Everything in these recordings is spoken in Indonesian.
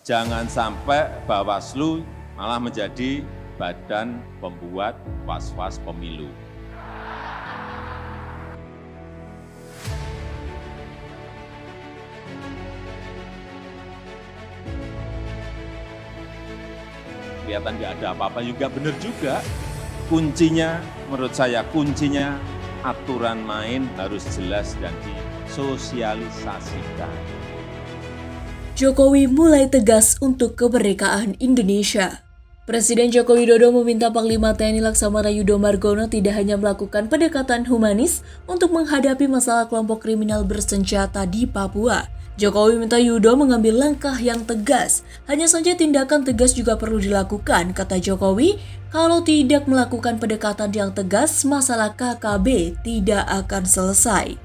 jangan sampai Bawaslu malah menjadi badan pembuat was-was pemilu. Kelihatan nggak ada apa-apa juga, benar juga. Kuncinya, menurut saya kuncinya aturan main harus jelas dan disosialisasikan. Jokowi mulai tegas untuk kemerdekaan Indonesia. Presiden Joko Widodo meminta Panglima TNI Laksamana Yudo Margono tidak hanya melakukan pendekatan humanis untuk menghadapi masalah kelompok kriminal bersenjata di Papua. Jokowi minta Yudo mengambil langkah yang tegas. Hanya saja tindakan tegas juga perlu dilakukan, kata Jokowi. Kalau tidak melakukan pendekatan yang tegas, masalah KKB tidak akan selesai.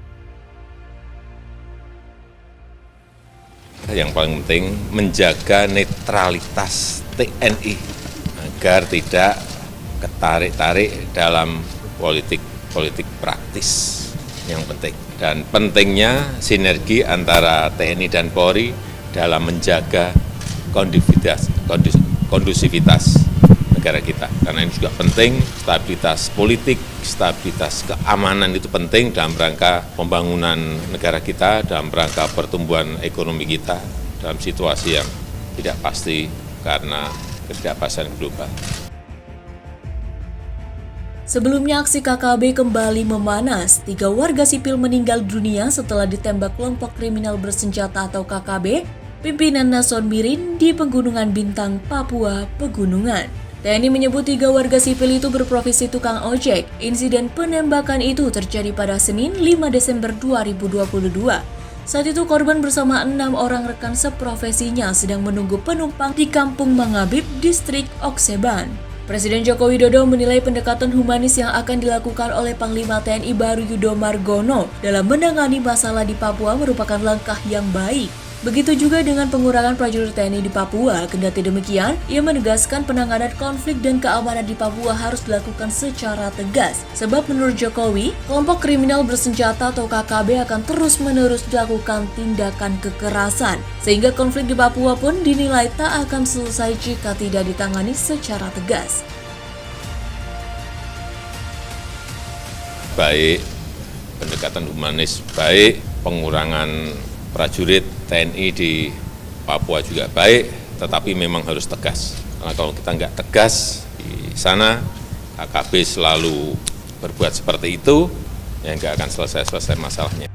Yang paling penting menjaga netralitas TNI agar tidak ketarik-tarik dalam politik praktis yang penting. Dan pentingnya sinergi antara TNI dan Polri dalam menjaga kondusivitas negara kita. Karena ini juga penting, stabilitas politik, stabilitas keamanan itu penting dalam rangka pembangunan negara kita, dalam rangka pertumbuhan ekonomi kita dalam situasi yang tidak pasti karena ketidakpastian global. Sebelumnya aksi KKB kembali memanas. 3 warga sipil meninggal dunia setelah ditembak kelompok kriminal bersenjata atau KKB, pimpinan Nason Mirin di Pegunungan Bintang, Papua Pegunungan. TNI menyebut 3 warga sipil itu berprofesi tukang ojek. Insiden penembakan itu terjadi pada Senin 5 Desember 2022. Saat itu korban bersama 6 orang rekan seprofesinya sedang menunggu penumpang di Kampung Mangabib, distrik Okseban. Presiden Joko Widodo menilai pendekatan humanis yang akan dilakukan oleh Panglima TNI baru Yudo Margono dalam menangani masalah di Papua merupakan langkah yang baik. Begitu juga dengan pengurangan prajurit TNI di Papua. Kendati demikian, ia menegaskan penanganan konflik dan keamanan di Papua harus dilakukan secara tegas. Sebab menurut Jokowi, kelompok kriminal bersenjata atau KKB akan terus-menerus dilakukan tindakan kekerasan. Sehingga konflik di Papua pun dinilai tak akan selesai jika tidak ditangani secara tegas. Baik pendekatan humanis, baik pengurangan prajurit TNI di Papua juga baik, tetapi memang harus tegas. Karena kalau kita nggak tegas di sana, KKB selalu berbuat seperti itu, ya nggak akan selesai masalahnya.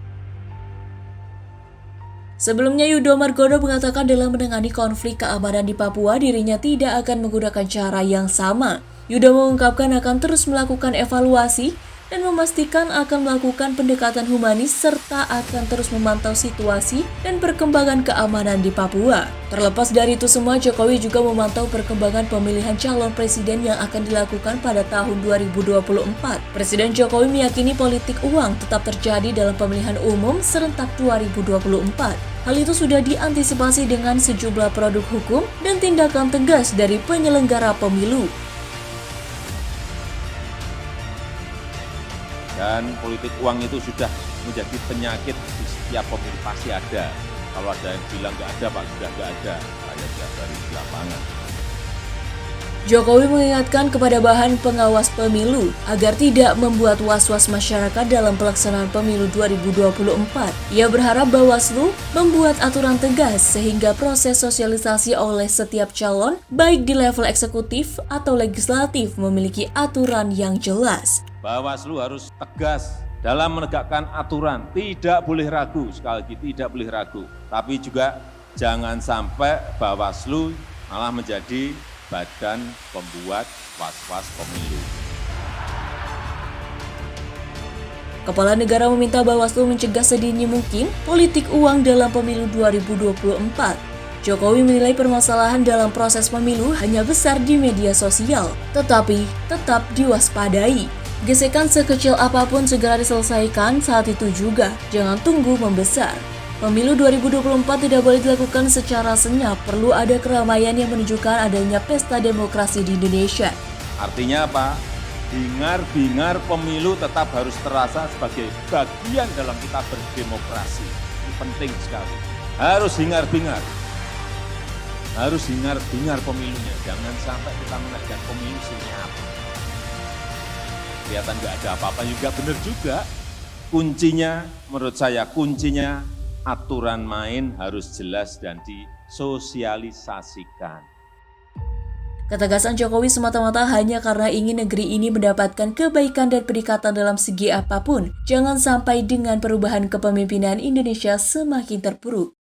Sebelumnya Yudo Margono mengatakan dalam menangani konflik keamanan di Papua, dirinya tidak akan menggunakan cara yang sama. Yudo mengungkapkan akan terus melakukan evaluasi dan memastikan akan melakukan pendekatan humanis serta akan terus memantau situasi dan perkembangan keamanan di Papua. Terlepas dari itu semua, Jokowi juga memantau perkembangan pemilihan calon presiden yang akan dilakukan pada tahun 2024. Presiden Jokowi meyakini politik uang tetap terjadi dalam pemilihan umum serentak 2024. Hal itu sudah diantisipasi dengan sejumlah produk hukum dan tindakan tegas dari penyelenggara pemilu. Dan politik uang itu sudah menjadi penyakit di setiap pemilu, pasti ada. Kalau ada yang bilang nggak ada, Pak, sudah nggak ada. Saya sudah dari lapangan. Jokowi mengingatkan kepada bahan pengawas pemilu agar tidak membuat was-was masyarakat dalam pelaksanaan pemilu 2024. Ia berharap Bawaslu membuat aturan tegas sehingga proses sosialisasi oleh setiap calon, baik di level eksekutif atau legislatif, memiliki aturan yang jelas. Bawaslu harus tegas dalam menegakkan aturan, tidak boleh ragu, sekali lagi tidak boleh ragu. Tapi juga jangan sampai Bawaslu malah menjadi badan pembuat was-was pemilu. Kepala negara meminta Bawaslu mencegah sedini mungkin politik uang dalam pemilu 2024. Jokowi menilai permasalahan dalam proses pemilu hanya besar di media sosial, tetapi tetap diwaspadai. Gesekan sekecil apapun segera diselesaikan saat itu juga, jangan tunggu membesar. Pemilu 2024 tidak boleh dilakukan secara senyap, perlu ada keramaian yang menunjukkan adanya pesta demokrasi di Indonesia. Artinya apa? Bingar-bingar pemilu tetap harus terasa sebagai bagian dalam kita berdemokrasi. Ini penting sekali. Harus hingar-bingar. Harus dengar pemilunya, jangan sampai kita menekan pemilu senyap. Kelihatan nggak ada apa-apa juga, benar juga. Kuncinya, menurut saya, kuncinya aturan main harus jelas dan disosialisasikan. Ketegasan Jokowi semata-mata hanya karena ingin negeri ini mendapatkan kebaikan dan peningkatan dalam segi apapun. Jangan sampai dengan perubahan kepemimpinan Indonesia semakin terpuruk.